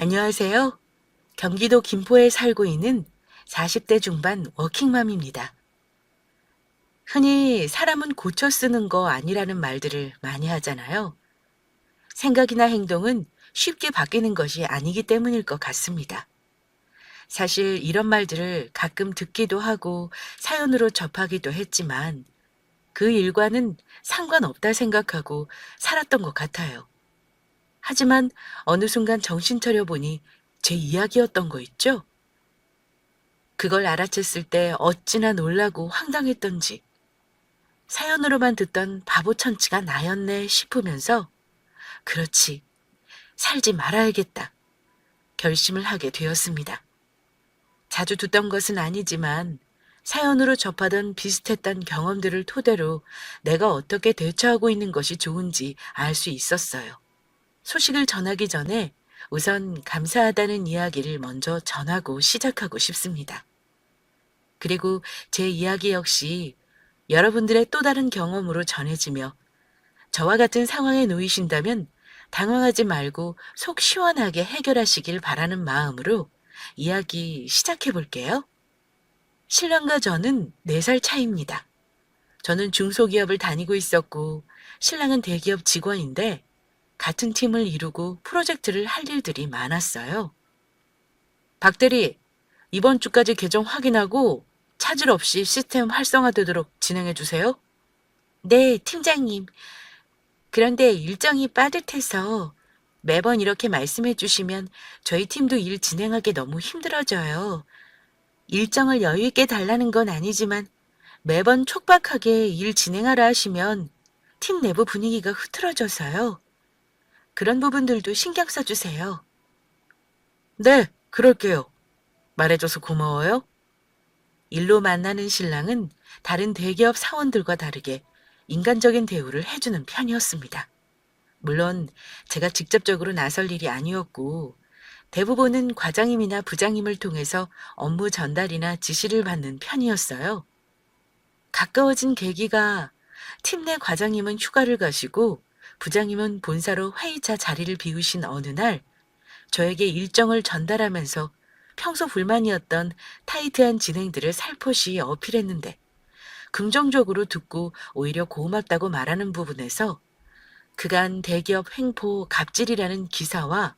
안녕하세요. 경기도 김포에 살고 있는 40대 중반 워킹맘입니다. 흔히 사람은 고쳐 쓰는 거 아니라는 말들을 많이 하잖아요. 생각이나 행동은 쉽게 바뀌는 것이 아니기 때문일 것 같습니다. 사실 이런 말들을 가끔 듣기도 하고 사연으로 접하기도 했지만 그 일과는 상관없다 생각하고 살았던 것 같아요. 하지만 어느 순간 정신 차려 보니 제 이야기였던 거 있죠? 그걸 알아챘을 때 어찌나 놀라고 황당했던지 사연으로만 듣던 바보 천치가 나였네 싶으면서 그렇지, 살지 말아야겠다 결심을 하게 되었습니다. 자주 듣던 것은 아니지만 사연으로 접하던 비슷했던 경험들을 토대로 내가 어떻게 대처하고 있는 것이 좋은지 알 수 있었어요. 소식을 전하기 전에 우선 감사하다는 이야기를 먼저 전하고 시작하고 싶습니다. 그리고 제 이야기 역시 여러분들의 또 다른 경험으로 전해지며 저와 같은 상황에 놓이신다면 당황하지 말고 속 시원하게 해결하시길 바라는 마음으로 이야기 시작해 볼게요. 신랑과 저는 4살 차이입니다. 저는 중소기업을 다니고 있었고 신랑은 대기업 직원인데 같은 팀을 이루고 프로젝트를 할 일들이 많았어요. 박 대리, 이번 주까지 계정 확인하고 차질 없이 시스템 활성화되도록 진행해 주세요. 네, 팀장님. 그런데 일정이 빠듯해서 매번 이렇게 말씀해 주시면 저희 팀도 일 진행하기 너무 힘들어져요. 일정을 여유 있게 달라는 건 아니지만 매번 촉박하게 일 진행하라 하시면 팀 내부 분위기가 흐트러져서요. 그런 부분들도 신경 써주세요. 네, 그럴게요. 말해줘서 고마워요. 일로 만나는 신랑은 다른 대기업 사원들과 다르게 인간적인 대우를 해주는 편이었습니다. 물론 제가 직접적으로 나설 일이 아니었고 대부분은 과장님이나 부장님을 통해서 업무 전달이나 지시를 받는 편이었어요. 가까워진 계기가 팀 내 과장님은 휴가를 가시고 부장님은 본사로 회의차 자리를 비우신 어느 날 저에게 일정을 전달하면서 평소 불만이었던 타이트한 진행들을 살포시 어필했는데 긍정적으로 듣고 오히려 고맙다고 말하는 부분에서 그간 대기업 횡포 갑질이라는 기사와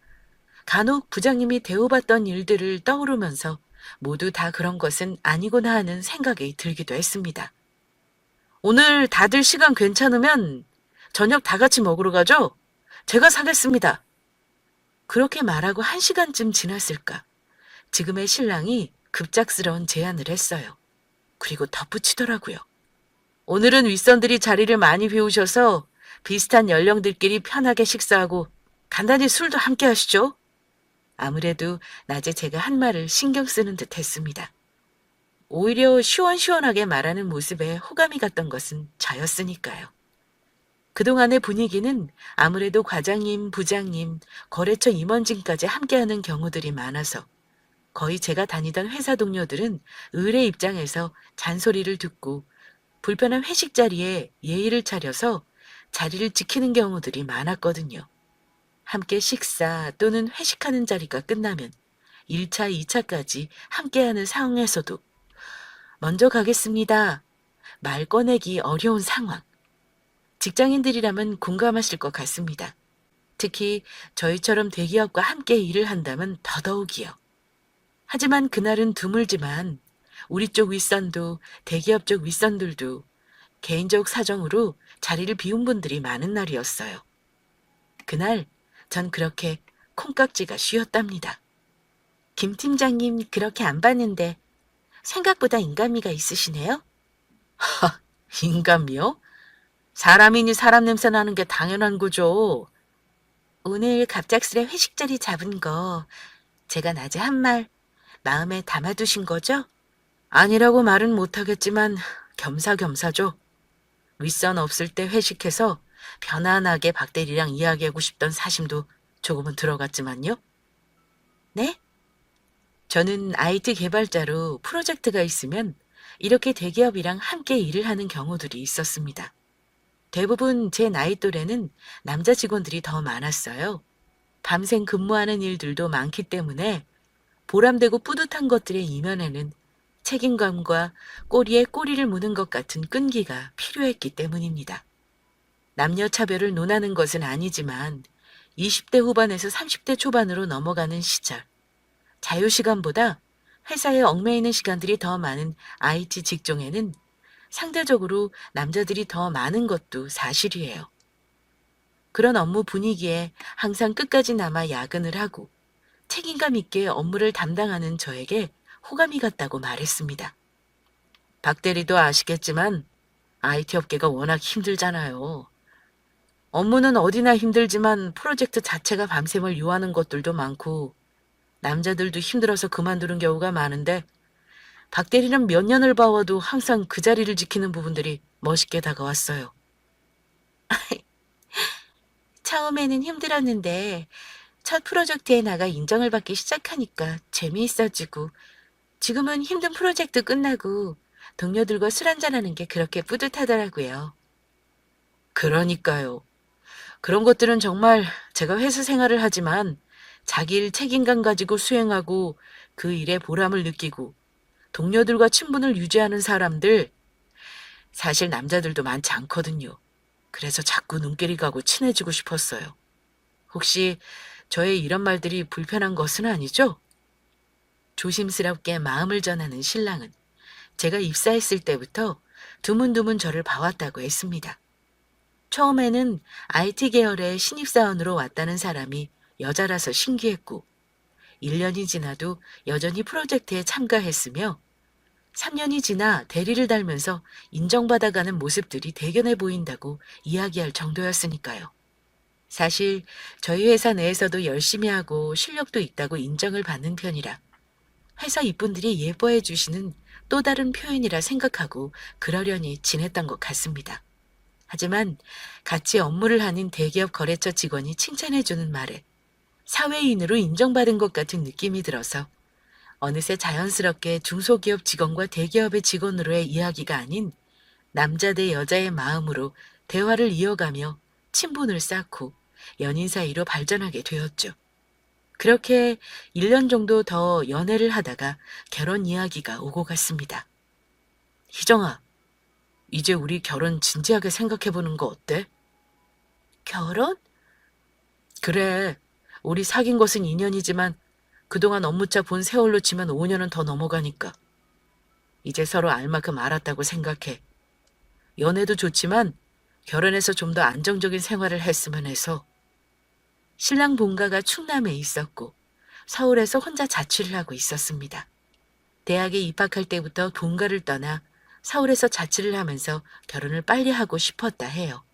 간혹 부장님이 대우받던 일들을 떠오르면서 모두 다 그런 것은 아니구나 하는 생각이 들기도 했습니다. 오늘 다들 시간 괜찮으면 저녁 다 같이 먹으러 가죠? 제가 사겠습니다. 그렇게 말하고 1시간쯤 지났을까? 지금의 신랑이 급작스러운 제안을 했어요. 그리고 덧붙이더라고요. 오늘은 윗선들이 자리를 많이 비우셔서 비슷한 연령들끼리 편하게 식사하고 간단히 술도 함께 하시죠? 아무래도 낮에 제가 한 말을 신경 쓰는 듯 했습니다. 오히려 시원시원하게 말하는 모습에 호감이 갔던 것은 저였으니까요. 그동안의 분위기는 아무래도 과장님, 부장님, 거래처 임원진까지 함께하는 경우들이 많아서 거의 제가 다니던 회사 동료들은 을의 입장에서 잔소리를 듣고 불편한 회식 자리에 예의를 차려서 자리를 지키는 경우들이 많았거든요. 함께 식사 또는 회식하는 자리가 끝나면 1차, 2차까지 함께하는 상황에서도 먼저 가겠습니다. 말 꺼내기 어려운 상황. 직장인들이라면 공감하실 것 같습니다. 특히 저희처럼 대기업과 함께 일을 한다면 더더욱이요. 하지만 그날은 드물지만 우리 쪽 윗선도 대기업 쪽 윗선들도 개인적 사정으로 자리를 비운 분들이 많은 날이었어요. 그날 전 그렇게 콩깍지가 쉬었답니다. 김 팀장님 그렇게 안 봤는데 생각보다 인간미가 있으시네요? 인간미요? 사람이니 사람 냄새 나는 게 당연한 거죠. 오늘 갑작스레 회식 자리 잡은 거 제가 낮에 한 말 마음에 담아두신 거죠? 아니라고 말은 못하겠지만 겸사겸사죠. 윗선 없을 때 회식해서 편안하게 박대리랑 이야기하고 싶던 사심도 조금은 들어갔지만요. 네? 저는 IT 개발자로 프로젝트가 있으면 이렇게 대기업이랑 함께 일을 하는 경우들이 있었습니다. 대부분 제 나이 또래는 남자 직원들이 더 많았어요. 밤샘 근무하는 일들도 많기 때문에 보람되고 뿌듯한 것들의 이면에는 책임감과 꼬리에 꼬리를 무는 것 같은 끈기가 필요했기 때문입니다. 남녀 차별을 논하는 것은 아니지만 20대 후반에서 30대 초반으로 넘어가는 시절, 자유시간보다 회사에 얽매이는 시간들이 더 많은 IT 직종에는 상대적으로 남자들이 더 많은 것도 사실이에요. 그런 업무 분위기에 항상 끝까지 남아 야근을 하고 책임감 있게 업무를 담당하는 저에게 호감이 갔다고 말했습니다. 박 대리도 아시겠지만 IT 업계가 워낙 힘들잖아요. 업무는 어디나 힘들지만 프로젝트 자체가 밤샘을 요하는 것들도 많고 남자들도 힘들어서 그만두는 경우가 많은데 박 대리는 몇 년을 봐와도 항상 그 자리를 지키는 부분들이 멋있게 다가왔어요. 처음에는 힘들었는데 첫 프로젝트에 나가 인정을 받기 시작하니까 재미있어지고 지금은 힘든 프로젝트 끝나고 동료들과 술 한잔하는 게 그렇게 뿌듯하더라고요. 그러니까요. 그런 것들은 정말 제가 회사 생활을 하지만 자기 일 책임감 가지고 수행하고 그 일에 보람을 느끼고 동료들과 친분을 유지하는 사람들, 사실 남자들도 많지 않거든요. 그래서 자꾸 눈길이 가고 친해지고 싶었어요. 혹시 저의 이런 말들이 불편한 것은 아니죠? 조심스럽게 마음을 전하는 신랑은 제가 입사했을 때부터 드문드문 저를 봐왔다고 했습니다. 처음에는 IT 계열의 신입사원으로 왔다는 사람이 여자라서 신기했고 1년이 지나도 여전히 프로젝트에 참가했으며 3년이 지나 대리를 달면서 인정받아가는 모습들이 대견해 보인다고 이야기할 정도였으니까요. 사실 저희 회사 내에서도 열심히 하고 실력도 있다고 인정을 받는 편이라 회사 이쁜들이 예뻐해 주시는 또 다른 표현이라 생각하고 그러려니 지냈던 것 같습니다. 하지만 같이 업무를 하는 대기업 거래처 직원이 칭찬해 주는 말에 사회인으로 인정받은 것 같은 느낌이 들어서 어느새 자연스럽게 중소기업 직원과 대기업의 직원으로의 이야기가 아닌 남자 대 여자의 마음으로 대화를 이어가며 친분을 쌓고 연인 사이로 발전하게 되었죠. 그렇게 1년 정도 더 연애를 하다가 결혼 이야기가 오고 갔습니다. 희정아, 이제 우리 결혼 진지하게 생각해보는 거 어때? 결혼? 그래. 우리 사귄 것은 2년이지만 그동안 업무차 본 세월로 치면 5년은 더 넘어가니까. 이제 서로 알 만큼 알았다고 생각해. 연애도 좋지만 결혼해서 좀 더 안정적인 생활을 했으면 해서. 신랑 본가가 충남에 있었고 서울에서 혼자 자취를 하고 있었습니다. 대학에 입학할 때부터 본가를 떠나 서울에서 자취를 하면서 결혼을 빨리 하고 싶었다 해요.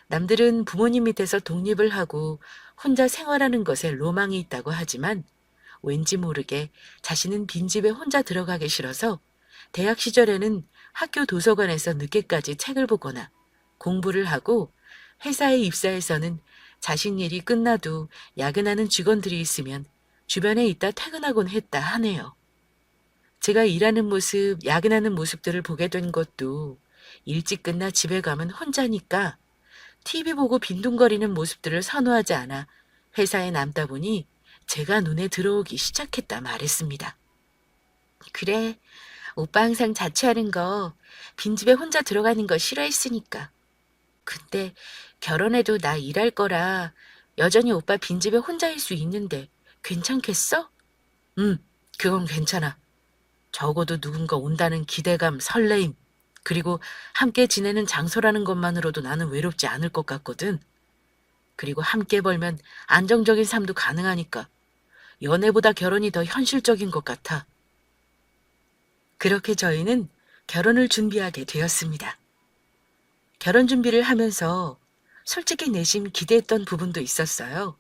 남들은 부모님 밑에서 독립을 하고 혼자 생활하는 것에 로망이 있다고 하지만 왠지 모르게 자신은 빈집에 혼자 들어가기 싫어서 대학 시절에는 학교 도서관에서 늦게까지 책을 보거나 공부를 하고 회사에 입사해서는 자신 일이 끝나도 야근하는 직원들이 있으면 주변에 있다 퇴근하곤 했다 하네요. 제가 일하는 모습, 야근하는 모습들을 보게 된 것도 일찍 끝나 집에 가면 혼자니까 TV 보고 빈둥거리는 모습들을 선호하지 않아 회사에 남다 보니 제가 눈에 들어오기 시작했다 말했습니다. 그래, 오빠 항상 자취하는 거, 빈집에 혼자 들어가는 거 싫어했으니까. 근데 결혼해도 나 일할 거라 여전히 오빠 빈집에 혼자일 수 있는데 괜찮겠어? 응, 그건 괜찮아. 적어도 누군가 온다는 기대감, 설레임, 그리고 함께 지내는 장소라는 것만으로도 나는 외롭지 않을 것 같거든. 그리고 함께 벌면 안정적인 삶도 가능하니까 연애보다 결혼이 더 현실적인 것 같아. 그렇게 저희는 결혼을 준비하게 되었습니다. 결혼 준비를 하면서 솔직히 내심 기대했던 부분도 있었어요.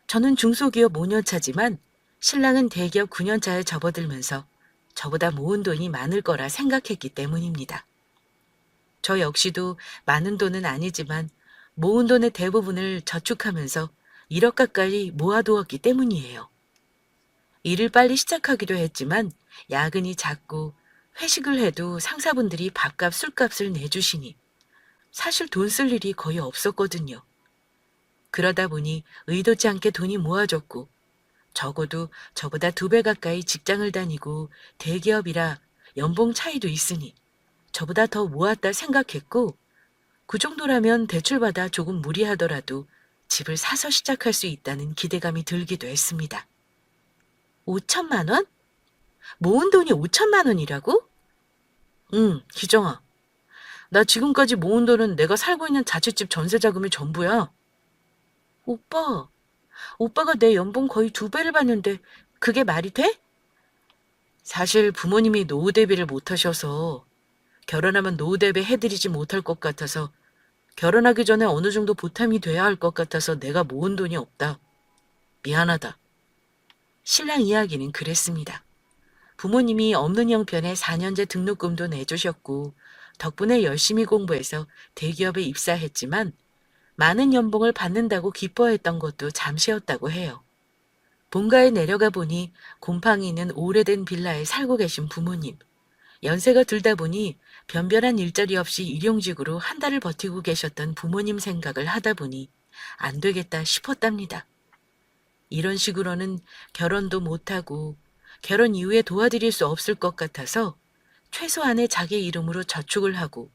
저는 중소기업 5년 차지만 신랑은 대기업 9년 차에 접어들면서 저보다 모은 돈이 많을 거라 생각했기 때문입니다. 저 역시도 많은 돈은 아니지만 모은 돈의 대부분을 저축하면서 1억 가까이 모아두었기 때문이에요. 일을 빨리 시작하기도 했지만 야근이 잦고 회식을 해도 상사분들이 밥값, 술값을 내주시니 사실 돈 쓸 일이 거의 없었거든요. 그러다 보니 의도치 않게 돈이 모아졌고 적어도 저보다 2배 가까이 직장을 다니고 대기업이라 연봉 차이도 있으니 저보다 더 모았다 생각했고 그 정도라면 대출받아 조금 무리하더라도 집을 사서 시작할 수 있다는 기대감이 들기도 했습니다. 5천만 원? 모은 돈이 5천만 원이라고? 응, 기정아. 나 지금까지 모은 돈은 내가 살고 있는 자취집 전세 자금이 전부야. 오빠, 오빠가 내 연봉 거의 2배를 받는데 그게 말이 돼? 사실 부모님이 노후 대비를 못 하셔서 결혼하면 노후 대비 해드리지 못할 것 같아서 결혼하기 전에 어느 정도 보탬이 돼야 할 것 같아서 내가 모은 돈이 없다. 미안하다. 신랑 이야기는 그랬습니다. 부모님이 없는 형편에 4년제 등록금도 내주셨고 덕분에 열심히 공부해서 대기업에 입사했지만 많은 연봉을 받는다고 기뻐했던 것도 잠시였다고 해요. 본가에 내려가 보니 곰팡이 있는 오래된 빌라에 살고 계신 부모님. 연세가 들다 보니 변변한 일자리 없이 일용직으로 한 달을 버티고 계셨던 부모님 생각을 하다 보니 안 되겠다 싶었답니다. 이런 식으로는 결혼도 못하고 결혼 이후에 도와드릴 수 없을 것 같아서 최소한의 자기 이름으로 저축을 하고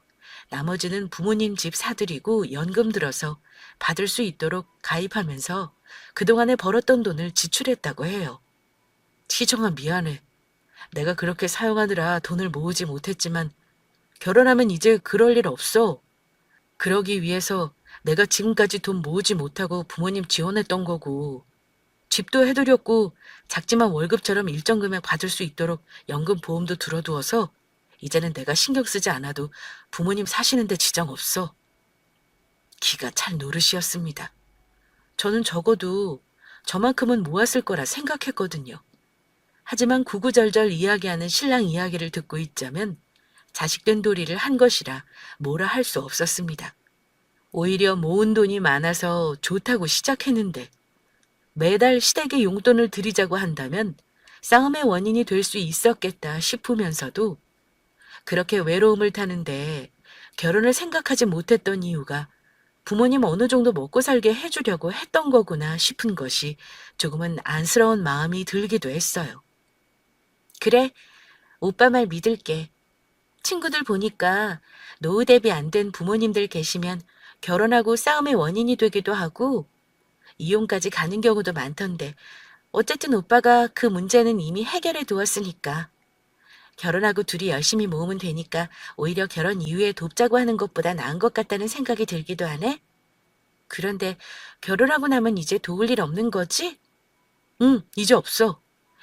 나머지는 부모님 집 사드리고 연금 들어서 받을 수 있도록 가입하면서 그동안에 벌었던 돈을 지출했다고 해요. 희정아 미안해. 내가 그렇게 사용하느라 돈을 모으지 못했지만 결혼하면 이제 그럴 일 없어. 그러기 위해서 내가 지금까지 돈 모으지 못하고 부모님 지원했던 거고 집도 해드렸고 작지만 월급처럼 일정 금액 받을 수 있도록 연금 보험도 들어두어서 이제는 내가 신경 쓰지 않아도 부모님 사시는데 지장 없어. 기가 찰 노릇이었습니다. 저는 적어도 저만큼은 모았을 거라 생각했거든요. 하지만 구구절절 이야기하는 신랑 이야기를 듣고 있자면 자식된 도리를 한 것이라 뭐라 할 수 없었습니다. 오히려 모은 돈이 많아서 좋다고 시작했는데 매달 시댁에 용돈을 드리자고 한다면 싸움의 원인이 될 수 있었겠다 싶으면서도 그렇게 외로움을 타는데 결혼을 생각하지 못했던 이유가 부모님 어느 정도 먹고 살게 해주려고 했던 거구나 싶은 것이 조금은 안쓰러운 마음이 들기도 했어요. 그래, 오빠 말 믿을게. 친구들 보니까 노후 대비 안 된 부모님들 계시면 결혼하고 싸움의 원인이 되기도 하고 이혼까지 가는 경우도 많던데 어쨌든 오빠가 그 문제는 이미 해결해 두었으니까 결혼하고 둘이 열심히 모으면 되니까 오히려 결혼 이후에 돕자고 하는 것보다 나은 것 같다는 생각이 들기도 하네. 그런데 결혼하고 나면 이제 도울 일 없는 거지? 응, 이제 없어.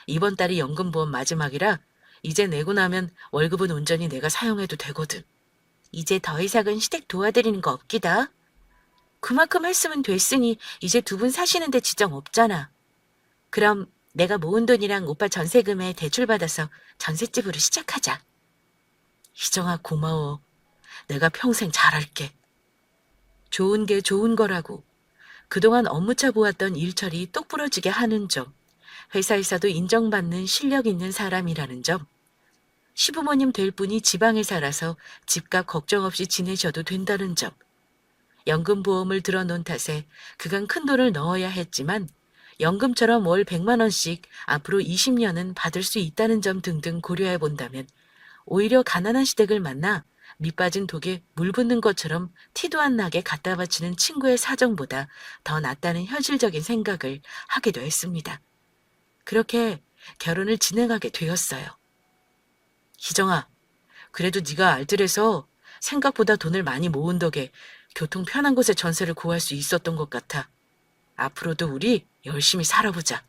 이번 달이 연금보험 마지막이라 이제 내고 나면 월급은 온전히 내가 사용해도 되거든. 이제 더 이상은 시댁 도와드리는 거 없기다. 그만큼 했으면 됐으니 이제 2분 사시는데 지장 없잖아. 그럼 내가 모은 돈이랑 오빠 전세금에 대출받아서 전셋집으로 시작하자. 희정아 고마워. 내가 평생 잘할게. 좋은 게 좋은 거라고. 그동안 업무차 보았던 일처리 똑부러지게 하는 점. 회사에서도 인정받는 실력 있는 사람이라는 점. 시부모님 될 분이 지방에 살아서 집값 걱정 없이 지내셔도 된다는 점. 연금보험을 들어놓은 탓에 그간 큰 돈을 넣어야 했지만 연금처럼 월 100만 원씩 앞으로 20년은 받을 수 있다는 점 등등 고려해 본다면 오히려 가난한 시댁을 만나 밑빠진 독에 물 붓는 것처럼 티도 안 나게 갖다 바치는 친구의 사정보다 더 낫다는 현실적인 생각을 하기도 했습니다. 그렇게 결혼을 진행하게 되었어요. 희정아, 그래도 네가 알뜰해서 생각보다 돈을 많이 모은 덕에 교통 편한 곳에 전세를 구할 수 있었던 것 같아. 앞으로도 우리 열심히 살아보자.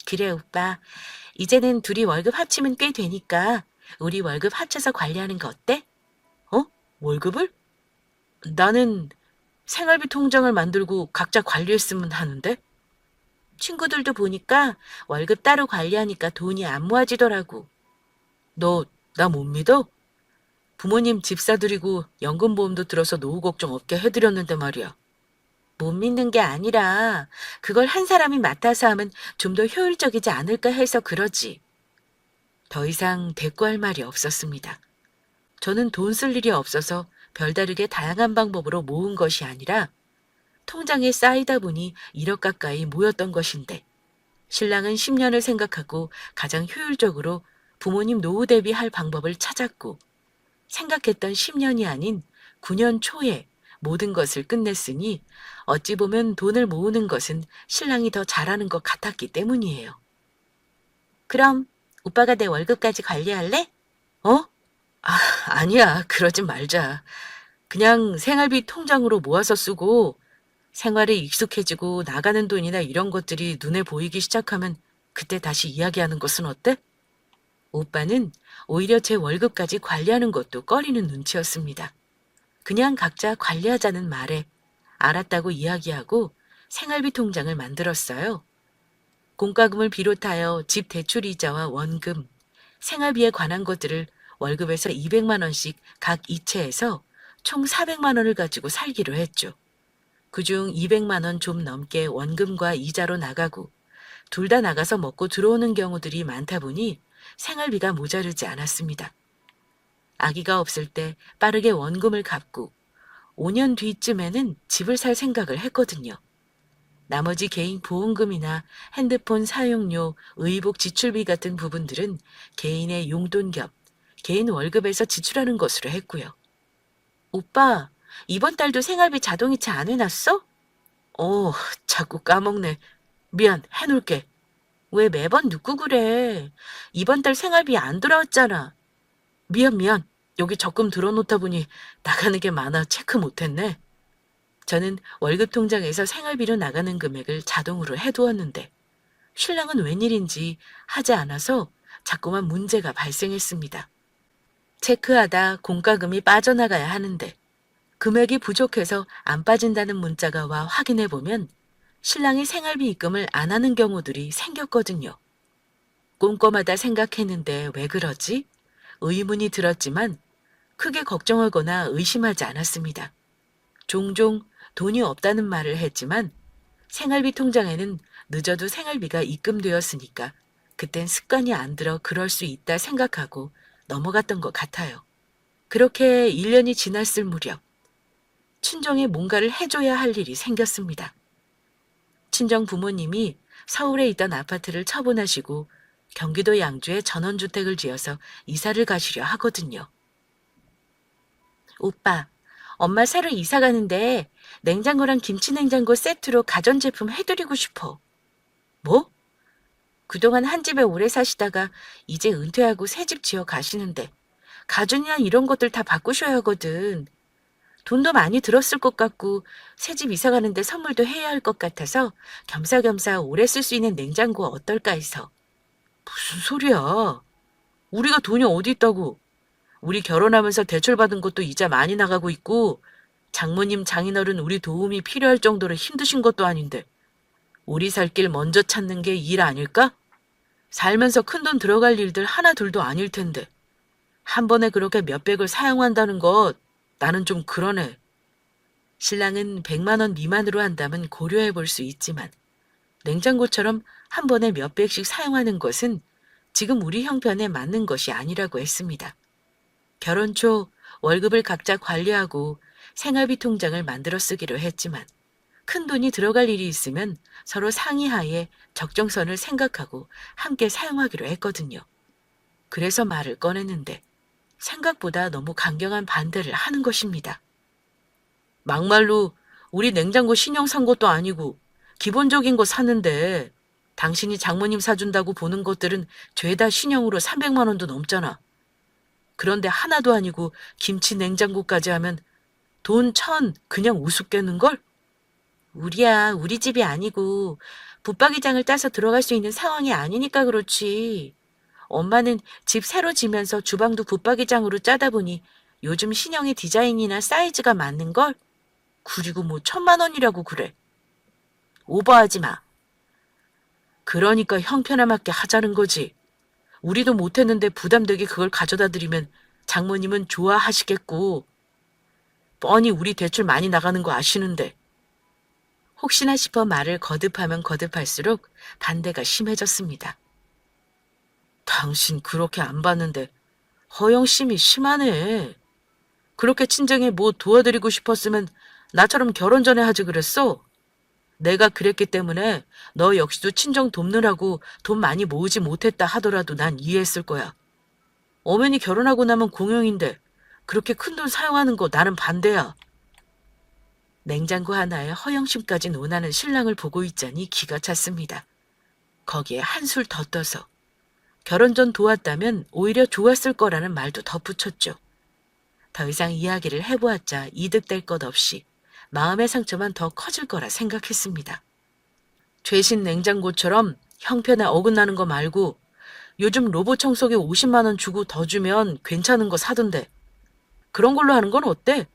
그래 오빠. 이제는 둘이 월급 합치면 꽤 되니까 우리 월급 합쳐서 관리하는 거 어때? 어? 월급을? 나는 생활비 통장을 만들고 각자 관리했으면 하는데? 친구들도 보니까 월급 따로 관리하니까 돈이 안 모아지더라고. 너 나 못 믿어? 부모님 집 사드리고 연금보험도 들어서 노후 걱정 없게 해드렸는데 말이야. 못 믿는 게 아니라 그걸 한 사람이 맡아서 하면 좀 더 효율적이지 않을까 해서 그러지. 더 이상 대꾸할 말이 없었습니다. 저는 돈 쓸 일이 없어서 별다르게 다양한 방법으로 모은 것이 아니라 통장에 쌓이다 보니 1억 가까이 모였던 것인데 신랑은 10년을 생각하고 가장 효율적으로 부모님 노후 대비할 방법을 찾았고 생각했던 10년이 아닌 9년 초에 모든 것을 끝냈으니 어찌 보면 돈을 모으는 것은 신랑이 더 잘하는 것 같았기 때문이에요. 그럼 오빠가 내 월급까지 관리할래? 어? 아, 아니야. 그러지 말자. 그냥 생활비 통장으로 모아서 쓰고 생활에 익숙해지고 나가는 돈이나 이런 것들이 눈에 보이기 시작하면 그때 다시 이야기하는 것은 어때? 오빠는 오히려 제 월급까지 관리하는 것도 꺼리는 눈치였습니다. 그냥 각자 관리하자는 말에 알았다고 이야기하고 생활비 통장을 만들었어요. 공과금을 비롯하여 집 대출이자와 원금, 생활비에 관한 것들을 월급에서 200만 원씩 각 이체해서 총 400만 원을 가지고 살기로 했죠. 그중 200만 원 좀 넘게 원금과 이자로 나가고 둘 다 나가서 먹고 들어오는 경우들이 많다 보니 생활비가 모자르지 않았습니다. 아기가 없을 때 빠르게 원금을 갚고 5년 뒤쯤에는 집을 살 생각을 했거든요. 나머지 개인 보험금이나 핸드폰 사용료, 의복 지출비 같은 부분들은 개인의 용돈 겸 개인 월급에서 지출하는 것으로 했고요. 오빠, 이번 달도 생활비 자동이체 안 해놨어? 자꾸 까먹네. 미안, 해놓을게. 왜 매번 눕고 그래? 이번 달 생활비 안 돌아왔잖아. 미안. 여기 적금 들어놓다 보니 나가는 게 많아 체크 못했네. 저는 월급 통장에서 생활비로 나가는 금액을 자동으로 해두었는데 신랑은 웬일인지 하지 않아서 자꾸만 문제가 발생했습니다. 체크하다 공과금이 빠져나가야 하는데 금액이 부족해서 안 빠진다는 문자가 와 확인해보면 신랑이 생활비 입금을 안 하는 경우들이 생겼거든요. 꼼꼼하다 생각했는데 왜 그러지? 의문이 들었지만 크게 걱정하거나 의심하지 않았습니다. 종종 돈이 없다는 말을 했지만 생활비 통장에는 늦어도 생활비가 입금되었으니까 그땐 습관이 안 들어 그럴 수 있다 생각하고 넘어갔던 것 같아요. 그렇게 1년이 지났을 무렵 친정에 뭔가를 해줘야 할 일이 생겼습니다. 친정 부모님이 서울에 있던 아파트를 처분하시고 경기도 양주에 전원주택을 지어서 이사를 가시려 하거든요. 오빠, 엄마 새로 이사 가는데 냉장고랑 김치냉장고 세트로 가전제품 해드리고 싶어. 뭐? 그동안 한 집에 오래 사시다가 이제 은퇴하고 새 집 지어 가시는데 가전이나 이런 것들 다 바꾸셔야 하거든. 돈도 많이 들었을 것 같고 새 집 이사 가는데 선물도 해야 할 것 같아서 겸사겸사 오래 쓸 수 있는 냉장고 어떨까 해서. 무슨 소리야? 우리가 돈이 어디 있다고? 우리 결혼하면서 대출받은 것도 이자 많이 나가고 있고 장모님 장인어른 우리 도움이 필요할 정도로 힘드신 것도 아닌데 우리 살 길 먼저 찾는 게 일 아닐까? 살면서 큰돈 들어갈 일들 하나 둘도 아닐 텐데 한 번에 그렇게 몇백을 사용한다는 것 나는 좀 그러네. 신랑은 100만 원 미만으로 한다면 고려해 볼 수 있지만 냉장고처럼 한 번에 몇백씩 사용하는 것은 지금 우리 형편에 맞는 것이 아니라고 했습니다. 결혼 초 월급을 각자 관리하고 생활비 통장을 만들어 쓰기로 했지만 큰 돈이 들어갈 일이 있으면 서로 상의하에 적정선을 생각하고 함께 사용하기로 했거든요. 그래서 말을 꺼냈는데 생각보다 너무 강경한 반대를 하는 것입니다. 막말로 우리 냉장고 신형 산 것도 아니고 기본적인 거 샀는데 당신이 장모님 사준다고 보는 것들은 죄다 신형으로 300만 원도 넘잖아. 그런데 하나도 아니고 김치 냉장고까지 하면 돈 1,000 그냥 우습겠는걸? 우리 집이 아니고 붙박이장을 따서 들어갈 수 있는 상황이 아니니까 그렇지. 엄마는 집 새로 지면서 주방도 붙박이장으로 짜다 보니 요즘 신형의 디자인이나 사이즈가 맞는걸? 그리고 뭐 1,000만 원이라고 그래. 오버하지 마. 그러니까 형편에 맞게 하자는 거지. 우리도 못했는데 부담되게 그걸 가져다 드리면 장모님은 좋아하시겠고 뻔히 우리 대출 많이 나가는 거 아시는데. 혹시나 싶어 말을 거듭하면 거듭할수록 반대가 심해졌습니다. 당신 그렇게 안 봤는데 허영심이 심하네. 그렇게 친정에 뭐 도와드리고 싶었으면 나처럼 결혼 전에 하지 그랬어? 내가 그랬기 때문에 너 역시도 친정 돕느라고 돈 많이 모으지 못했다 하더라도 난 이해했을 거야. 어머니 결혼하고 나면 공용인데 그렇게 큰돈 사용하는 거 나는 반대야. 냉장고 하나에 허영심까지 논하는 신랑을 보고 있자니 기가 찼습니다. 거기에 한술 더 떠서 결혼 전 도왔다면 오히려 좋았을 거라는 말도 덧붙였죠. 더 이상 이야기를 해보았자 이득될 것 없이 마음의 상처만 더 커질 거라 생각했습니다. 최신 냉장고처럼 형편에 어긋나는 거 말고 요즘 로봇 청소기 50만 원 주고 더 주면 괜찮은 거 사던데 그런 걸로 하는 건 어때?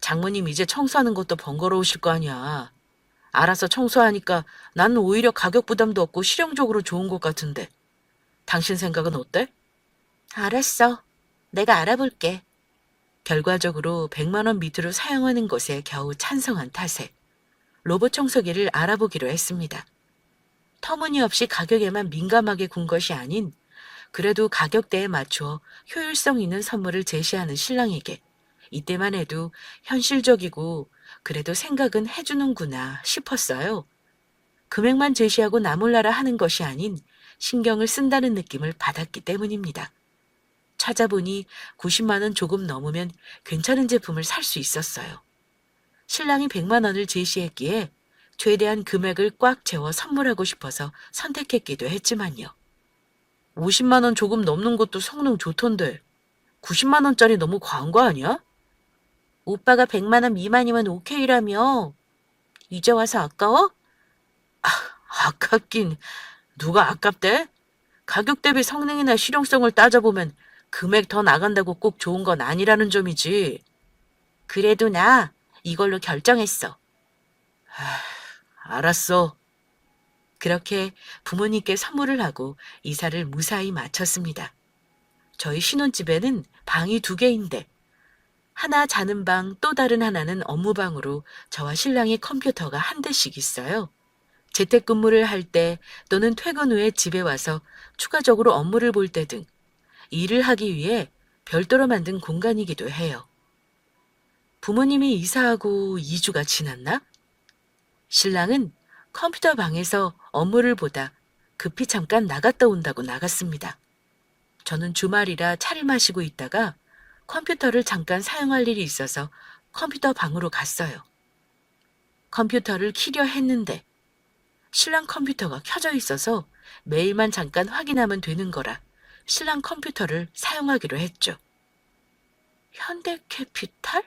장모님 이제 청소하는 것도 번거로우실 거 아니야. 알아서 청소하니까 나는 오히려 가격 부담도 없고 실용적으로 좋은 것 같은데. 당신 생각은 어때? 알았어. 내가 알아볼게. 결과적으로 100만 원 밑으로 사용하는 것에 겨우 찬성한 탓에 로봇 청소기를 알아보기로 했습니다. 터무니없이 가격에만 민감하게 군 것이 아닌 그래도 가격대에 맞추어 효율성 있는 선물을 제시하는 신랑에게 이때만 해도 현실적이고 그래도 생각은 해주는구나 싶었어요. 금액만 제시하고 나몰라라 하는 것이 아닌 신경을 쓴다는 느낌을 받았기 때문입니다. 찾아보니 90만 원 조금 넘으면 괜찮은 제품을 살 수 있었어요. 신랑이 100만 원을 제시했기에 최대한 금액을 꽉 채워 선물하고 싶어서 선택했기도 했지만요. 50만 원 조금 넘는 것도 성능 좋던데 90만 원짜리 너무 과한 거 아니야? 오빠가 100만 원 미만이면 오케이라며. 이제 와서 아까워? 아깝긴 누가 아깝대? 가격 대비 성능이나 실용성을 따져보면 금액 더 나간다고 꼭 좋은 건 아니라는 점이지. 그래도 나 이걸로 결정했어. 알았어. 그렇게 부모님께 선물을 하고 이사를 무사히 마쳤습니다. 저희 신혼집에는 방이 2개인데 하나 자는 방, 또 다른 하나는 업무방으로 저와 신랑의 컴퓨터가 한 대씩 있어요. 재택근무를 할 때 또는 퇴근 후에 집에 와서 추가적으로 업무를 볼 때 등 일을 하기 위해 별도로 만든 공간이기도 해요. 부모님이 이사하고 2주가 지났나? 신랑은 컴퓨터 방에서 업무를 보다 급히 잠깐 나갔다 온다고 나갔습니다. 저는 주말이라 차를 마시고 있다가 컴퓨터를 잠깐 사용할 일이 있어서 컴퓨터 방으로 갔어요. 컴퓨터를 키려 했는데 신랑 컴퓨터가 켜져 있어서 메일만 잠깐 확인하면 되는 거라 신랑 컴퓨터를 사용하기로 했죠. 현대캐피탈?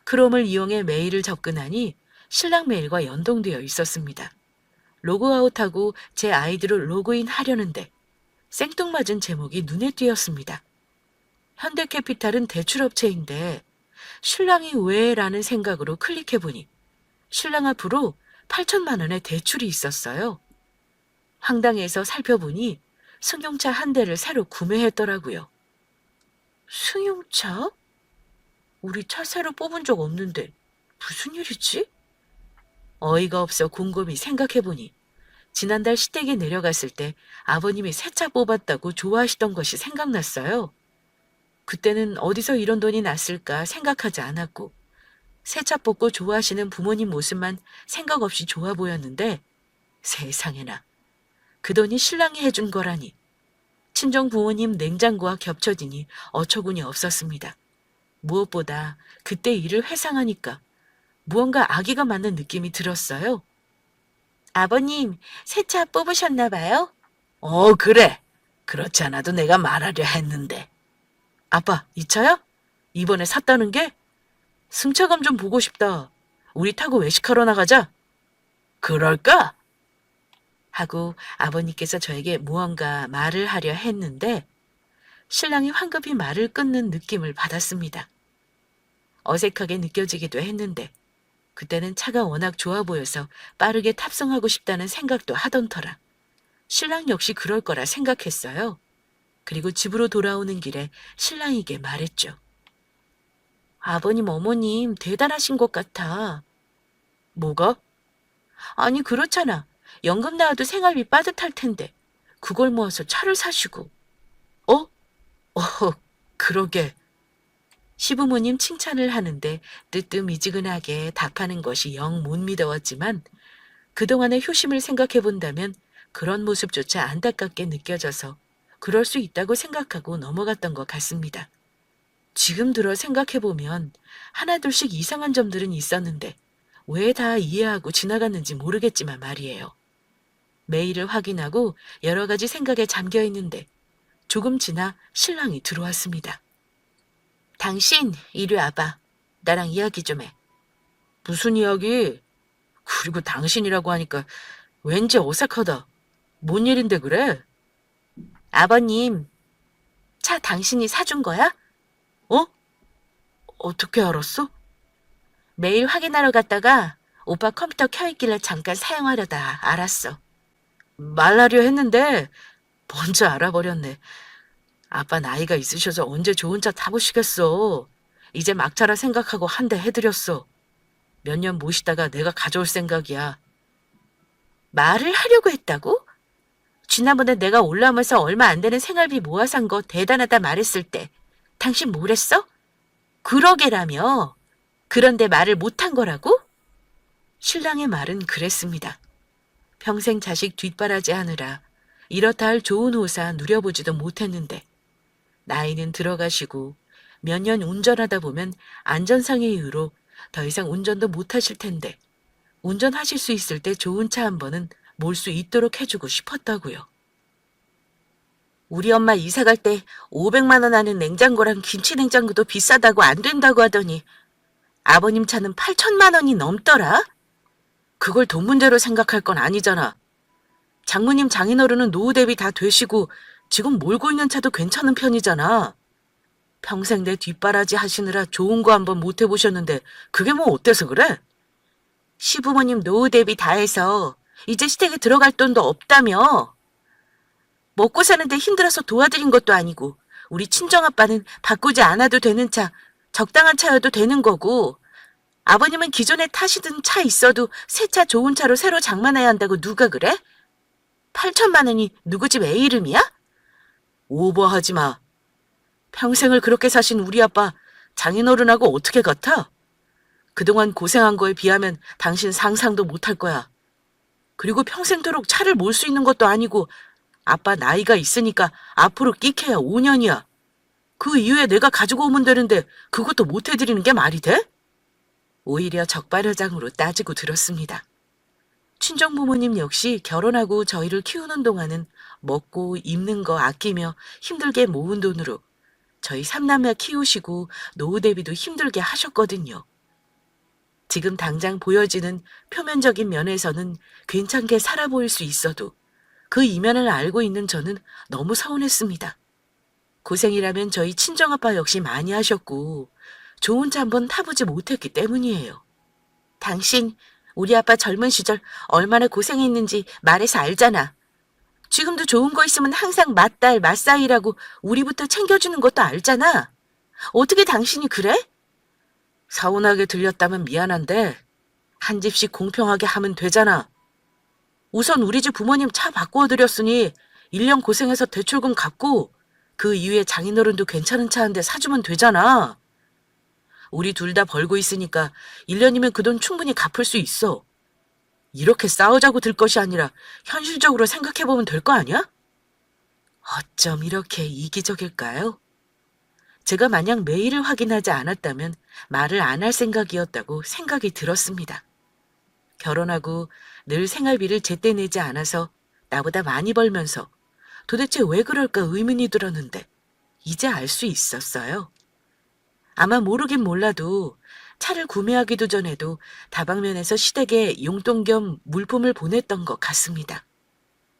크롬을 이용해 메일을 접근하니 신랑 메일과 연동되어 있었습니다. 로그아웃하고 제 아이디로 로그인 하려는데 생뚱맞은 제목이 눈에 띄었습니다. 현대캐피탈은 대출업체인데 신랑이 왜 라는 생각으로 클릭해보니 신랑 앞으로 8천만 원의 대출이 있었어요. 황당해서 살펴보니 승용차 한 대를 새로 구매했더라고요. 승용차? 우리 차 새로 뽑은 적 없는데 무슨 일이지? 어이가 없어 곰곰이 생각해보니 지난달 시댁에 내려갔을 때 아버님이 새 차 뽑았다고 좋아하시던 것이 생각났어요. 그때는 어디서 이런 돈이 났을까 생각하지 않았고 새 차 뽑고 좋아하시는 부모님 모습만 생각 없이 좋아 보였는데 세상에나 그 돈이 신랑이 해준 거라니. 친정 부모님 냉장고와 겹쳐지니 어처구니 없었습니다. 무엇보다 그때 일을 회상하니까 무언가 아기가 맞는 느낌이 들었어요. 아버님, 새 차 뽑으셨나 봐요? 그래. 그렇지 않아도 내가 말하려 했는데. 아빠, 이 차야? 이번에 샀다는 게? 승차감 좀 보고 싶다. 우리 타고 외식하러 나가자. 그럴까? 하고 아버님께서 저에게 무언가 말을 하려 했는데 신랑이 황급히 말을 끊는 느낌을 받았습니다. 어색하게 느껴지기도 했는데 그때는 차가 워낙 좋아 보여서 빠르게 탑승하고 싶다는 생각도 하던 터라 신랑 역시 그럴 거라 생각했어요. 그리고 집으로 돌아오는 길에 신랑에게 말했죠. 아버님, 어머님 대단하신 것 같아. 뭐가? 아니 그렇잖아. 연금 나와도 생활비 빠듯할 텐데 그걸 모아서 차를 사시고. 어? 어, 그러게. 시부모님 칭찬을 하는데 뜨뜻미지근하게 답하는 것이 영 못 믿어왔지만 그동안의 효심을 생각해 본다면 그런 모습조차 안타깝게 느껴져서 그럴 수 있다고 생각하고 넘어갔던 것 같습니다. 지금 들어 생각해 보면 하나둘씩 이상한 점들은 있었는데 왜 다 이해하고 지나갔는지 모르겠지만 말이에요. 메일을 확인하고 여러 가지 생각에 잠겨 있는데 조금 지나 신랑이 들어왔습니다. 당신 이리 와봐. 나랑 이야기 좀 해. 무슨 이야기? 그리고 당신이라고 하니까 왠지 어색하다. 뭔 일인데 그래? 아버님, 차 당신이 사준 거야? 어? 어떻게 알았어? 매일 확인하러 갔다가 오빠 컴퓨터 켜있길래 잠깐 사용하려다 알았어. 말하려 했는데 먼저 알아버렸네. 아빠 나이가 있으셔서 언제 좋은 차 타보시겠어. 이제 막차라 생각하고 한 대 해드렸어. 몇 년 모시다가 내가 가져올 생각이야. 말을 하려고 했다고? 지난번에 내가 올라오면서 얼마 안 되는 생활비 모아 산 거 대단하다 말했을 때 당신 뭐랬어? 그러게라며. 그런데 말을 못한 거라고? 신랑의 말은 그랬습니다. 평생 자식 뒷바라지 하느라 이렇다 할 좋은 호사 누려보지도 못했는데 나이는 들어가시고 몇 년 운전하다 보면 안전상의 이유로 더 이상 운전도 못하실 텐데 운전하실 수 있을 때 좋은 차 한 번은 몰 수 있도록 해주고 싶었다고요. 우리 엄마 이사 갈 때 500만 원 하는 냉장고랑 김치냉장고도 비싸다고 안 된다고 하더니 아버님 차는 8천만 원이 넘더라? 그걸 돈 문제로 생각할 건 아니잖아. 장모님 장인어른은 노후 대비 다 되시고 지금 몰고 있는 차도 괜찮은 편이잖아. 평생 내 뒷바라지 하시느라 좋은 거 한번 못 해보셨는데 그게 뭐 어때서 그래? 시부모님 노후 대비 다 해서 이제 시댁에 들어갈 돈도 없다며. 먹고 사는데 힘들어서 도와드린 것도 아니고 우리 친정아빠는 바꾸지 않아도 되는 차, 적당한 차여도 되는 거고 아버님은 기존에 타시던 차 있어도 새 차 좋은 차로 새로 장만해야 한다고 누가 그래? 8천만 원이 누구 집 애 이름이야? 오버하지 마. 평생을 그렇게 사신 우리 아빠 장인어른하고 어떻게 같아? 그동안 고생한 거에 비하면 당신 상상도 못할 거야. 그리고 평생도록 차를 몰 수 있는 것도 아니고 아빠 나이가 있으니까 앞으로 끼켜야 5년이야. 그 이후에 내가 가지고 오면 되는데 그것도 못 해드리는 게 말이 돼? 오히려 적반하장으로 따지고 들었습니다. 친정부모님 역시 결혼하고 저희를 키우는 동안은 먹고 입는 거 아끼며 힘들게 모은 돈으로 저희 삼남매 키우시고 노후 대비도 힘들게 하셨거든요. 지금 당장 보여지는 표면적인 면에서는 괜찮게 살아 보일 수 있어도 그 이면을 알고 있는 저는 너무 서운했습니다. 고생이라면 저희 친정아빠 역시 많이 하셨고 좋은 차 한번 타보지 못했기 때문이에요. 당신 우리 아빠 젊은 시절 얼마나 고생했는지 말해서 알잖아. 지금도 좋은 거 있으면 항상 맞딸, 맞사이라고 우리부터 챙겨주는 것도 알잖아. 어떻게 당신이 그래? 서운하게 들렸다면 미안한데 한 집씩 공평하게 하면 되잖아. 우선 우리 집 부모님 차 바꾸어드렸으니 1년 고생해서 대출금 갚고 그 이후에 장인어른도 괜찮은 차 한 대 사주면 되잖아. 우리 둘 다 벌고 있으니까 1년이면 그 돈 충분히 갚을 수 있어. 이렇게 싸우자고 들 것이 아니라 현실적으로 생각해보면 될 거 아니야? 어쩜 이렇게 이기적일까요? 제가 만약 메일을 확인하지 않았다면 말을 안 할 생각이었다고 생각이 들었습니다. 결혼하고 늘 생활비를 제때 내지 않아서 나보다 많이 벌면서 도대체 왜 그럴까 의문이 들었는데 이제 알 수 있었어요. 아마 모르긴 몰라도 차를 구매하기도 전에도 다방면에서 시댁에 용돈 겸 물품을 보냈던 것 같습니다.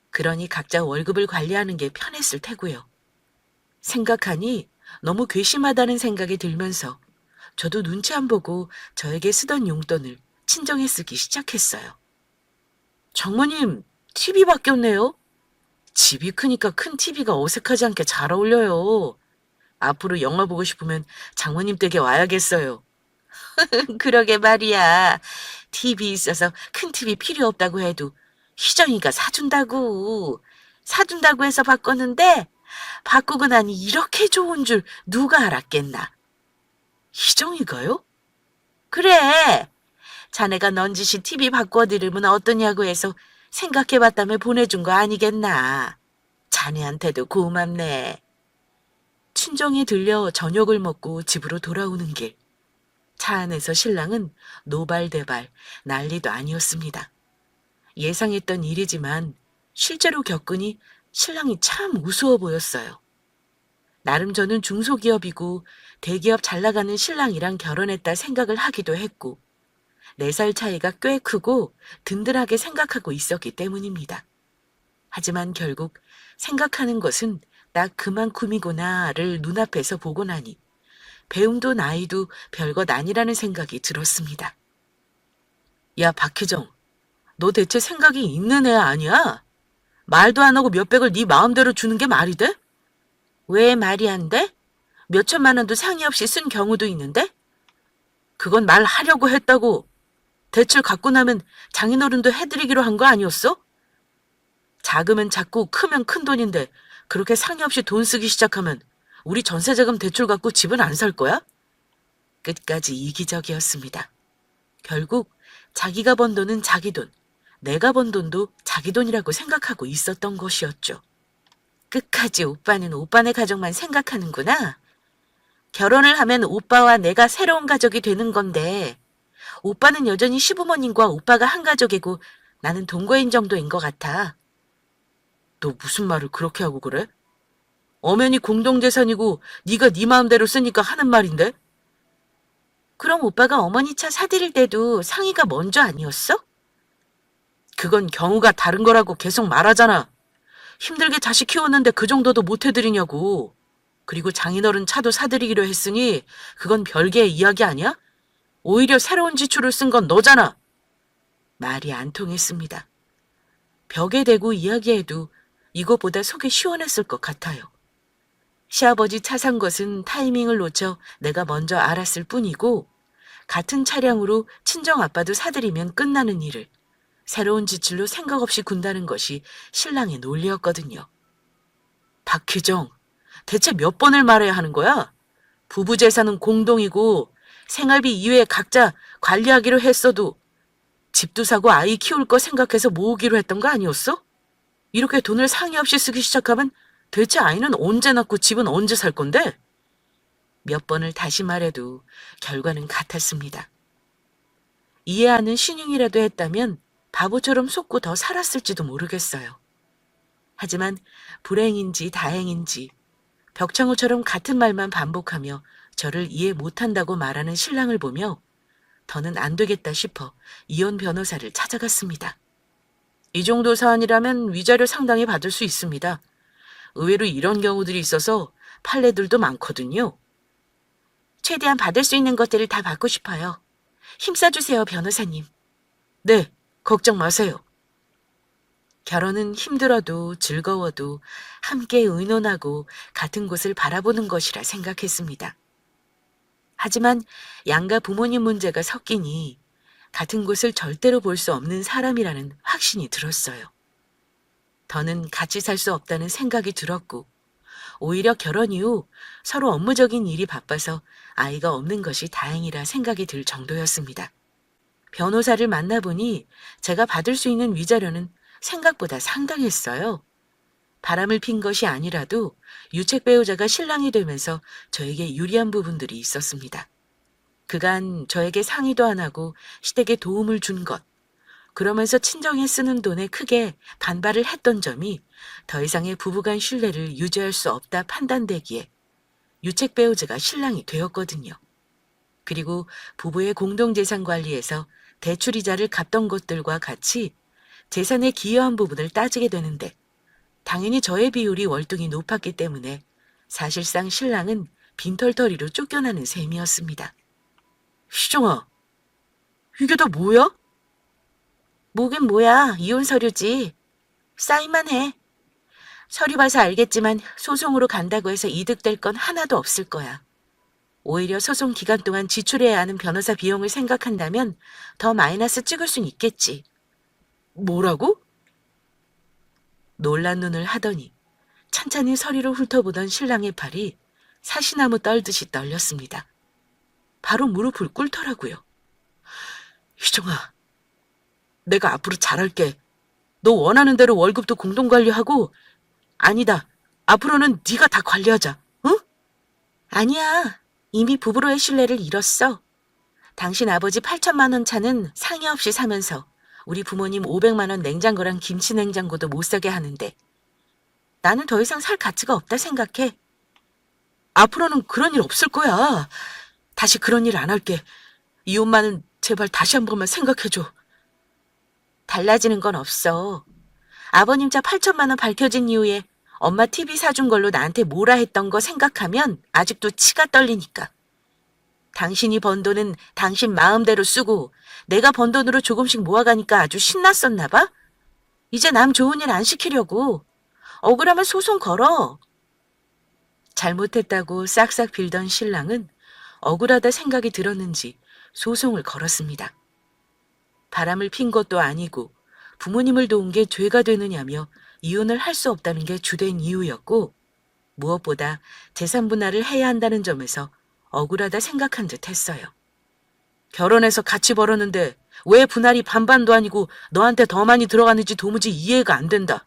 그러니 각자 월급을 관리하는 게 편했을 테고요. 생각하니 너무 괘씸하다는 생각이 들면서 저도 눈치 안 보고 저에게 쓰던 용돈을 친정에 쓰기 시작했어요. 장모님, TV 바뀌었네요. 집이 크니까 큰 TV가 어색하지 않게 잘 어울려요. 앞으로 영화 보고 싶으면 장모님 댁에 와야겠어요. 그러게 말이야. TV 있어서 큰 TV 필요 없다고 해도 희정이가 사준다고. 사준다고 해서 바꿨는데 바꾸고 나니 이렇게 좋은 줄 누가 알았겠나. 희정이가요? 그래. 자네가 넌지시 TV 바꿔드리면 어떠냐고 해서 생각해봤다며 보내준 거 아니겠나. 자네한테도 고맙네. 친정에 들려 저녁을 먹고 집으로 돌아오는 길. 차 안에서 신랑은 노발대발 난리도 아니었습니다. 예상했던 일이지만 실제로 겪으니 신랑이 참 우스워 보였어요. 나름 저는 중소기업이고 대기업 잘 나가는 신랑이랑 결혼했다 생각을 하기도 했고 4살 차이가 꽤 크고 든든하게 생각하고 있었기 때문입니다. 하지만 결국 생각하는 것은 딱 그만큼이구나를 눈앞에서 보고 나니 배움도 나이도 별것 아니라는 생각이 들었습니다. 야, 박희정, 너 대체 생각이 있는 애 아니야? 말도 안 하고 몇백을 네 마음대로 주는 게 말이 돼? 왜 말이 안 돼? 몇 천만 원도 상의 없이 쓴 경우도 있는데? 그건 말하려고 했다고. 대출 갖고 나면 장인어른도 해드리기로 한 거 아니었어? 작으면 작고 크면 큰 돈인데 그렇게 상의 없이 돈 쓰기 시작하면 우리 전세자금 대출 갖고 집은 안 살 거야? 끝까지 이기적이었습니다. 결국 자기가 번 돈은 자기 돈, 내가 번 돈도 자기 돈이라고 생각하고 있었던 것이었죠. 끝까지 오빠는 오빠네 가족만 생각하는구나. 결혼을 하면 오빠와 내가 새로운 가족이 되는 건데 오빠는 여전히 시부모님과 오빠가 한 가족이고 나는 동거인 정도인 것 같아. 너 무슨 말을 그렇게 하고 그래? 엄연히 공동재산이고 네가 네 마음대로 쓰니까 하는 말인데? 그럼 오빠가 어머니 차 사드릴 때도 상의가 먼저 아니었어? 그건 경우가 다른 거라고 계속 말하잖아. 힘들게 자식 키웠는데 그 정도도 못 해드리냐고. 그리고 장인어른 차도 사드리기로 했으니 그건 별개의 이야기 아니야? 오히려 새로운 지출을 쓴 건 너잖아. 말이 안 통했습니다. 벽에 대고 이야기해도 이것보다 속이 시원했을 것 같아요. 시아버지 차 산 것은 타이밍을 놓쳐 내가 먼저 알았을 뿐이고 같은 차량으로 친정아빠도 사드리면 끝나는 일을 새로운 지출로 생각 없이 군다는 것이 신랑의 논리였거든요. 박희정, 대체 몇 번을 말해야 하는 거야? 부부 재산은 공동이고 생활비 이외에 각자 관리하기로 했어도 집도 사고 아이 키울 거 생각해서 모으기로 했던 거 아니었어? 이렇게 돈을 상의 없이 쓰기 시작하면 대체 아이는 언제 낳고 집은 언제 살 건데? 몇 번을 다시 말해도 결과는 같았습니다. 이해하는 신용이라도 했다면 바보처럼 속고 더 살았을지도 모르겠어요. 하지만 불행인지 다행인지 벽창호처럼 같은 말만 반복하며 저를 이해 못한다고 말하는 신랑을 보며 더는 안 되겠다 싶어 이혼 변호사를 찾아갔습니다. 이 정도 사안이라면 위자료 상당히 받을 수 있습니다. 의외로 이런 경우들이 있어서 판례들도 많거든요. 최대한 받을 수 있는 것들을 다 받고 싶어요. 힘써주세요, 변호사님. 네, 걱정 마세요. 결혼은 힘들어도 즐거워도 함께 의논하고 같은 곳을 바라보는 것이라 생각했습니다. 하지만 양가 부모님 문제가 섞이니 같은 곳을 절대로 볼 수 없는 사람이라는 확신이 들었어요. 더는 같이 살 수 없다는 생각이 들었고 오히려 결혼 이후 서로 업무적인 일이 바빠서 아이가 없는 것이 다행이라 생각이 들 정도였습니다. 변호사를 만나보니 제가 받을 수 있는 위자료는 생각보다 상당했어요. 바람을 핀 것이 아니라도 유책 배우자가 신랑이 되면서 저에게 유리한 부분들이 있었습니다. 그간 저에게 상의도 안 하고 시댁에 도움을 준 것, 그러면서 친정에 쓰는 돈에 크게 반발을 했던 점이 더 이상의 부부간 신뢰를 유지할 수 없다 판단되기에 유책 배우자가 신랑이 되었거든요. 그리고 부부의 공동재산 관리에서 대출이자를 갚던 것들과 같이 재산에 기여한 부분을 따지게 되는데 당연히 저의 비율이 월등히 높았기 때문에 사실상 신랑은 빈털터리로 쫓겨나는 셈이었습니다. 희정아, 이게 다 뭐야? 뭐긴 뭐야, 이혼 서류지. 사인만 해. 서류 봐서 알겠지만 소송으로 간다고 해서 이득될 건 하나도 없을 거야. 오히려 소송 기간 동안 지출해야 하는 변호사 비용을 생각한다면 더 마이너스 찍을 순 있겠지. 뭐라고? 놀란 눈을 하더니 찬찬히 서리로 훑어보던 신랑의 팔이 사시나무 떨듯이 떨렸습니다. 바로 무릎을 꿇더라고요. 희정아, 내가 앞으로 잘할게. 너 원하는 대로 월급도 공동관리하고, 아니다, 앞으로는 네가 다 관리하자, 응? 아니야, 이미 부부로의 신뢰를 잃었어. 당신 아버지 8천만 원 차는 상의 없이 사면서 우리 부모님 500만 원 냉장고랑 김치 냉장고도 못 사게 하는데 나는 더 이상 살 가치가 없다 생각해. 앞으로는 그런 일 없을 거야. 다시 그런 일 안 할게. 이 엄마는 제발 다시 한 번만 생각해줘. 달라지는 건 없어. 아버님 차 8천만 원 밝혀진 이후에 엄마 TV 사준 걸로 나한테 뭐라 했던 거 생각하면 아직도 치가 떨리니까. 당신이 번 돈은 당신 마음대로 쓰고 내가 번 돈으로 조금씩 모아가니까 아주 신났었나 봐? 이제 남 좋은 일 안 시키려고. 억울하면 소송 걸어. 잘못했다고 싹싹 빌던 신랑은 억울하다 생각이 들었는지 소송을 걸었습니다. 바람을 핀 것도 아니고 부모님을 도운 게 죄가 되느냐며 이혼을 할 수 없다는 게 주된 이유였고 무엇보다 재산 분할을 해야 한다는 점에서 억울하다 생각한 듯 했어요. 결혼해서 같이 벌었는데 왜 분할이 반반도 아니고 너한테 더 많이 들어가는지 도무지 이해가 안 된다.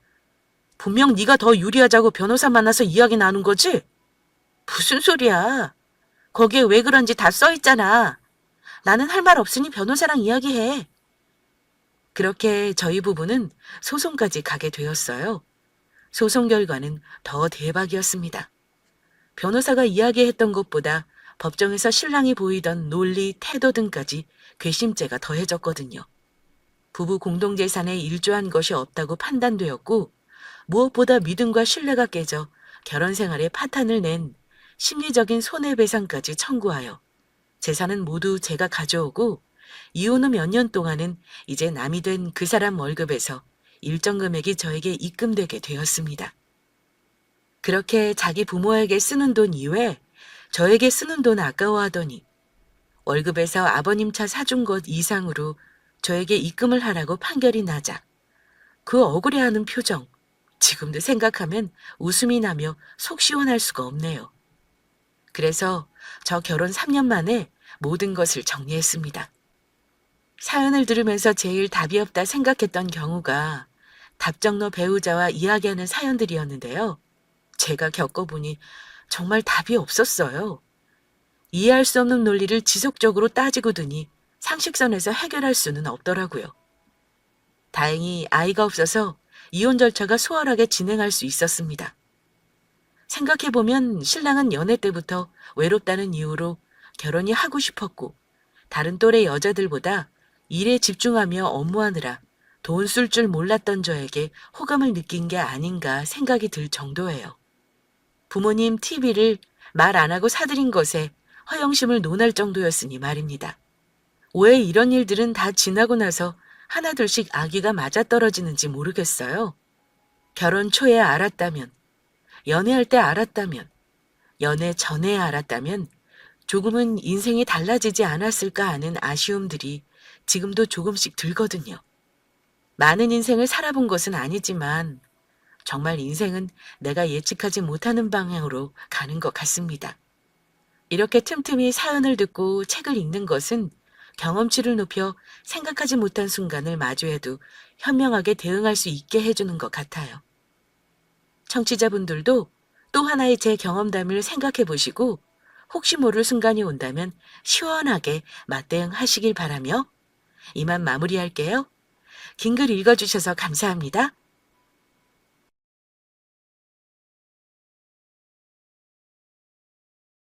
분명 네가 더 유리하자고 변호사 만나서 이야기 나눈 거지? 무슨 소리야. 거기에 왜 그런지 다 써있잖아. 나는 할 말 없으니 변호사랑 이야기해. 그렇게 저희 부부는 소송까지 가게 되었어요. 소송 결과는 더 대박이었습니다. 변호사가 이야기했던 것보다 법정에서 신랑이 보이던 논리, 태도 등까지 괘씸죄가 더해졌거든요. 부부 공동재산에 일조한 것이 없다고 판단되었고 무엇보다 믿음과 신뢰가 깨져 결혼 생활에 파탄을 낸 심리적인 손해배상까지 청구하여 재산은 모두 제가 가져오고 이혼 후 몇 년 동안은 이제 남이 된 그 사람 월급에서 일정 금액이 저에게 입금되게 되었습니다. 그렇게 자기 부모에게 쓰는 돈 이외에 저에게 쓰는 돈 아까워하더니 월급에서 아버님 차 사준 것 이상으로 저에게 입금을 하라고 판결이 나자 그 억울해하는 표정, 지금도 생각하면 웃음이 나며 속 시원할 수가 없네요. 그래서 저 결혼 3년 만에 모든 것을 정리했습니다. 사연을 들으면서 제일 답이 없다 생각했던 경우가 답정너 배우자와 이야기하는 사연들이었는데요. 제가 겪어보니 정말 답이 없었어요. 이해할 수 없는 논리를 지속적으로 따지고 드니 상식선에서 해결할 수는 없더라고요. 다행히 아이가 없어서 이혼 절차가 수월하게 진행할 수 있었습니다. 생각해보면 신랑은 연애 때부터 외롭다는 이유로 결혼이 하고 싶었고 다른 또래 여자들보다 일에 집중하며 업무하느라 돈 쓸 줄 몰랐던 저에게 호감을 느낀 게 아닌가 생각이 들 정도예요. 부모님 TV를 말 안 하고 사들인 것에 허영심을 논할 정도였으니 말입니다. 왜 이런 일들은 다 지나고 나서 하나둘씩 아기가 맞아떨어지는지 모르겠어요. 결혼 초에 알았다면, 연애할 때 알았다면, 연애 전에 알았다면 조금은 인생이 달라지지 않았을까 하는 아쉬움들이 지금도 조금씩 들거든요. 많은 인생을 살아본 것은 아니지만 정말 인생은 내가 예측하지 못하는 방향으로 가는 것 같습니다. 이렇게 틈틈이 사연을 듣고 책을 읽는 것은 경험치를 높여 생각하지 못한 순간을 마주해도 현명하게 대응할 수 있게 해주는 것 같아요. 청취자분들도 또 하나의 제 경험담을 생각해 보시고 혹시 모를 순간이 온다면 시원하게 맞대응하시길 바라며 이만 마무리할게요. 긴 글 읽어주셔서 감사합니다.